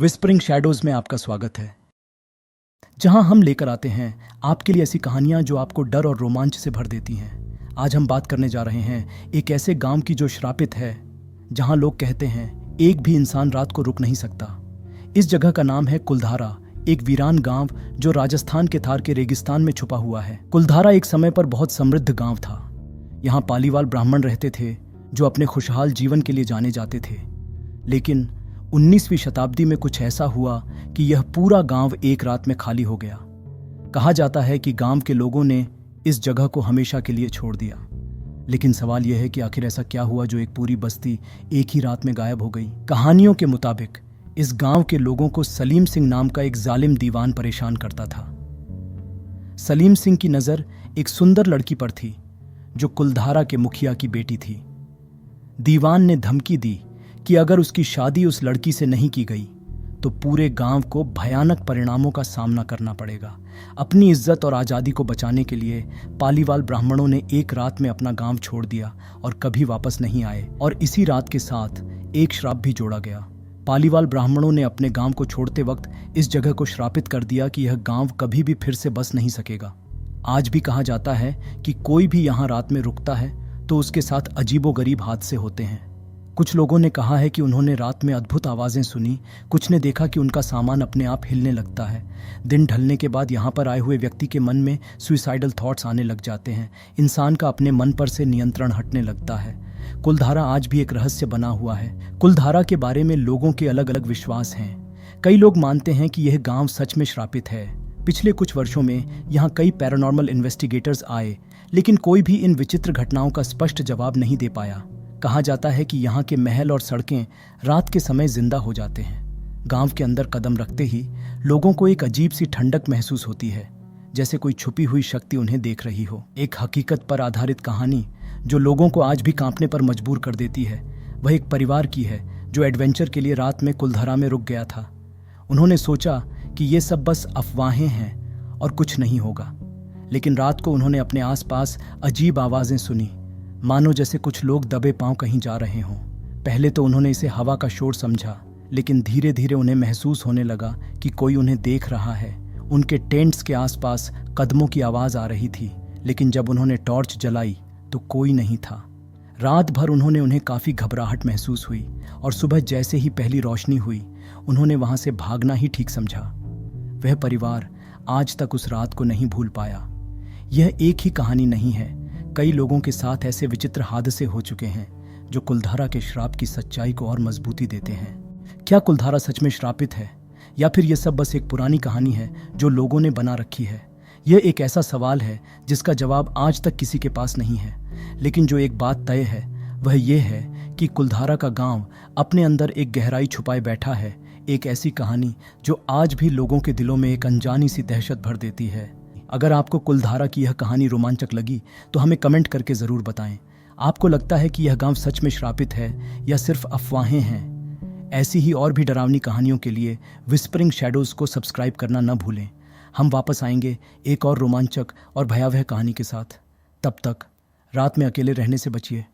Whispering shadows में आपका स्वागत है, जहां हम लेकर आते हैं आपके लिए ऐसी कहानियां जो आपको डर और रोमांच से भर देती हैं। आज हम बात करने जा रहे हैं एक ऐसे गांव की जो श्रापित है, जहां लोग कहते हैं एक भी इंसान रात को रुक नहीं सकता। इस जगह का नाम है कुलधारा, एक वीरान गांव जो राजस्थान के थार के रेगिस्तान में छुपा हुआ है। कुलधारा एक समय पर बहुत समृद्ध गांव था। यहाँ पालीवाल ब्राह्मण रहते थे जो अपने खुशहाल जीवन के लिए जाने जाते थे। लेकिन 19वीं शताब्दी में कुछ ऐसा हुआ कि यह पूरा गांव एक रात में खाली हो गया। कहा जाता है कि गांव के लोगों ने इस जगह को हमेशा के लिए छोड़ दिया। लेकिन सवाल यह है कि आखिर ऐसा क्या हुआ जो एक पूरी बस्ती एक ही रात में गायब हो गई। कहानियों के मुताबिक इस गांव के लोगों को सलीम सिंह नाम का एक जालिम दीवान परेशान करता था। सलीम सिंह की नज़र एक सुंदर लड़की पर थी जो कुलधारा के मुखिया की बेटी थी। दीवान ने धमकी दी कि अगर उसकी शादी उस लड़की से नहीं की गई तो पूरे गांव को भयानक परिणामों का सामना करना पड़ेगा। अपनी इज्जत और आज़ादी को बचाने के लिए पालीवाल ब्राह्मणों ने एक रात में अपना गांव छोड़ दिया और कभी वापस नहीं आए। और इसी रात के साथ एक श्राप भी जोड़ा गया। पालीवाल ब्राह्मणों ने अपने गांव को छोड़ते वक्त इस जगह को श्रापित कर दिया कि यह गांव कभी भी फिर से बस नहीं सकेगा। आज भी कहा जाता है कि कोई भी यहाँ रात में रुकता है तो उसके साथ अजीबोगरीब हादसे होते हैं। कुछ लोगों ने कहा है कि उन्होंने रात में अद्भुत आवाज़ें सुनी। कुछ ने देखा कि उनका सामान अपने आप हिलने लगता है। दिन ढलने के बाद यहाँ पर आए हुए व्यक्ति के मन में सुइसाइडल थॉट्स आने लग जाते हैं। इंसान का अपने मन पर से नियंत्रण हटने लगता है। कुलधारा आज भी एक रहस्य बना हुआ है। कुलधारा के बारे में लोगों के अलग अलग विश्वास हैं। कई लोग मानते हैं कि यह गाँव सच में श्रापित है। पिछले कुछ वर्षों में यहाँ कई पैरानॉर्मल इन्वेस्टिगेटर्स आए, लेकिन कोई भी इन विचित्र घटनाओं का स्पष्ट जवाब नहीं दे पाया। कहा जाता है कि यहाँ के महल और सड़कें रात के समय जिंदा हो जाते हैं। गांव के अंदर कदम रखते ही लोगों को एक अजीब सी ठंडक महसूस होती है, जैसे कोई छुपी हुई शक्ति उन्हें देख रही हो। एक हकीकत पर आधारित कहानी जो लोगों को आज भी कांपने पर मजबूर कर देती है, वह एक परिवार की है जो एडवेंचर के लिए रात में कुलधारा में रुक गया था। उन्होंने सोचा कि ये सब बस अफवाहें हैं और कुछ नहीं होगा। लेकिन रात को उन्होंने अपने आसपास अजीब आवाज़ें सुनी, मानो जैसे कुछ लोग दबे पांव कहीं जा रहे हों। पहले तो उन्होंने इसे हवा का शोर समझा, लेकिन धीरे धीरे उन्हें महसूस होने लगा कि कोई उन्हें देख रहा है। उनके टेंट्स के आसपास कदमों की आवाज़ आ रही थी, लेकिन जब उन्होंने टॉर्च जलाई तो कोई नहीं था। रात भर उन्हें काफ़ी घबराहट महसूस हुई और सुबह जैसे ही पहली रोशनी हुई उन्होंने वहाँ से भागना ही ठीक समझा। वह परिवार आज तक उस रात को नहीं भूल पाया। यह एक ही कहानी नहीं है, कई लोगों के साथ ऐसे विचित्र हादसे हो चुके हैं जो कुलधारा के श्राप की सच्चाई को और मजबूती देते हैं। क्या कुलधारा सच में श्रापित है, या फिर यह सब बस एक पुरानी कहानी है जो लोगों ने बना रखी है? यह एक ऐसा सवाल है जिसका जवाब आज तक किसी के पास नहीं है। लेकिन जो एक बात तय है वह यह है कि कुलधारा का गांव अपने अंदर एक गहराई छुपाए बैठा है, एक ऐसी कहानी जो आज भी लोगों के दिलों में एक अनजानी सी दहशत भर देती है। अगर आपको कुलधारा की यह कहानी रोमांचक लगी तो हमें कमेंट करके ज़रूर बताएं। आपको लगता है कि यह गांव सच में श्रापित है या सिर्फ अफवाहें हैं? ऐसी ही और भी डरावनी कहानियों के लिए विस्परिंग शैडोज़ को सब्सक्राइब करना न भूलें। हम वापस आएंगे एक और रोमांचक और भयावह कहानी के साथ। तब तक रात में अकेले रहने से बचिए।